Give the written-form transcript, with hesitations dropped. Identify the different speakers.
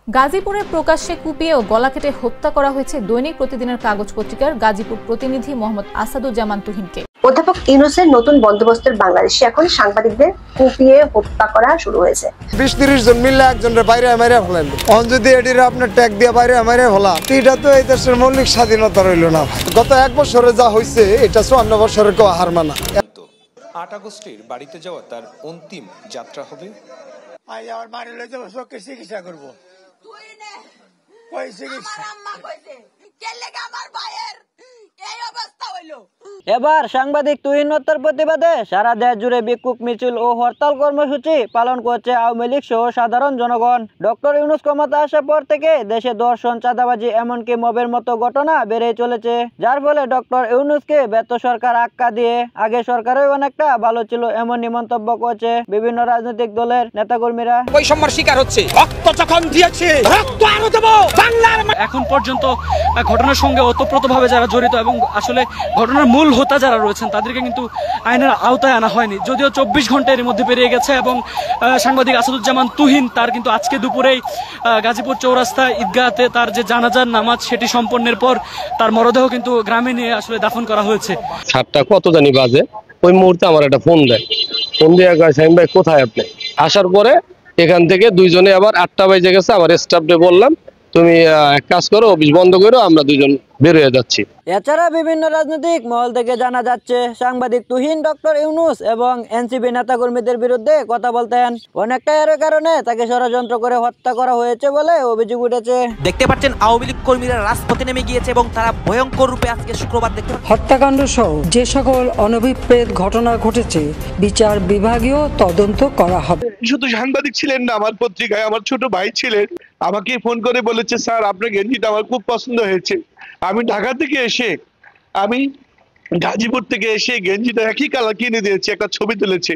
Speaker 1: গাজীপুরে প্রকাশ্যে কুপিয়ে ও গলা কেটে হত্যা করা হয়েছে দৈনিক প্রতিদিনের কাগজ পত্রিকার গাজীপুর প্রতিনিধি মোহাম্মদ আসাদুজ্জামান তুহিনকে।
Speaker 2: অধ্যাপক ইউনূসের নতুন বন্দোবস্তের বাংলাদেশে এখন সাংবাদিকদের কুপিয়ে হত্যা করা শুরু হয়েছে। 20-30
Speaker 3: জন মিলে একজনের বাইরে মাইরা ফেলেন। অন যদি এটির আপনার ট্যাগ দিয়ে বাইরে মাইরা ফেলা, এটা তো এই দেশের মৌলিক স্বাধীনতা রইল না। গত 1 বছরে যা হয়েছে এটা 54 বছরের কেউ হার মানা।
Speaker 4: 8 আগস্টের বাড়িতে যাওয়া তার অন্তিম যাত্রা হবে।
Speaker 5: আজ আমার বাড়ি লয়ে যাবো, চোখে চিকিৎসা করবো।
Speaker 6: এবার সাংবাদিক তুহিন হত্যার প্রতিবাদে সারা দেশ জুড়ে বিক্ষোভ মিছিল ও হরতাল কর্মসূচি পালন করছে আওয়ামী লীগ সহ সাধারণ জনগণ। ডক্টর ইউনূস ক্ষমতা আসার পর থেকে দেশে দর্শন, চাঁদাবাজি এমনকি মবের মতো ঘটনা বেড়েই চলেছে, যার ফলে ডক্টর ইউনূসকে ব্যর্থ সরকার আখ্যা দিয়ে আগে সরকারই অনেকটা ভালো ছিল এমনই মন্তব্য করছে বিভিন্ন রাজনৈতিক দলের নেতাকর্মীরা।
Speaker 7: বৈষম্যের শিকার হচ্ছে, রক্ত যখন দিয়েছে রক্ত আরো দেব। বাংলার
Speaker 8: এখন পর্যন্ত ঘটনার সঙ্গে ওতপ্রোতভাবে যারা জড়িত এবং আসলে ঘটনার মূল হোতা যারা রয়েছেন তাদেরকে কিন্তু আইনের আওতায় আনা হয়নি, যদিও 24 ঘন্টা এর মধ্যে পেরিয়ে গেছে এবং সাংবাদিক আসাদুজ্জামান তুহিন তার কিন্তু আজকে দুপুরেই গাজীপুর চৌরাস্তা ঈদগাহতে তার যে জানাজার নামাজ সেটি সম্পন্নের পর তার মরদেহ কিন্তু গ্রামে নিয়ে আসলে দাফন করা হয়েছে।
Speaker 9: 7টা কত জানি বাজে, ওই মুহূর্তে আমার একটা ফোন দেয়, ফোন দিয়ে কয় সাইম ভাই কোথায় আপনি? আসার পরে এখান থেকে দুইজনে আবার 8টা বাজে গেছে, আমার স্টাফকে বললাম তুমি এক কাজ করো, অফিস বন্ধ করো, আমরা দুজন বের হয়ে যাচ্ছি।
Speaker 6: এছাড়া বিভিন্ন রাজনৈতিক মহল থেকে জানা যাচ্ছে সাংবাদিক তুহিন ডক্টর ইউনূস এবং এনসিপি নেতাকর্মীদের বিরুদ্ধে কথা বলতেন, অনেকটা এর কারণে তাকে ষড়যন্ত্র করে হত্যা করা হয়েছে বলে অভিযোগ উঠেছে।
Speaker 7: দেখতে পাচ্ছেন আওয়ামী লীগ কর্মীরা রাজপথে নেমে গিয়েছে এবং তারা ভয়ঙ্কর রূপে আজকে শুক্রবার দেখতে
Speaker 10: হত্যাকাণ্ড সহ যে সকল অনভিপ্রেত ঘটনা ঘটেছে বিচার বিভাগীয় তদন্ত করা হবে।
Speaker 11: শুধু সাংবাদিক ছিলেন না, আমার পত্রিকায় আমার ছোট ভাই ছিলেন, আমাকে ফোন করে বলেছে স্যার আপনার গেঞ্জিটা আমার খুব পছন্দ হয়েছে। আমি ঢাকা থেকে এসে আমি গাজীপুর থেকে এসে গেঞ্জিটা একই কালার কিনে দিয়েছি, একটা ছবি তুলেছে।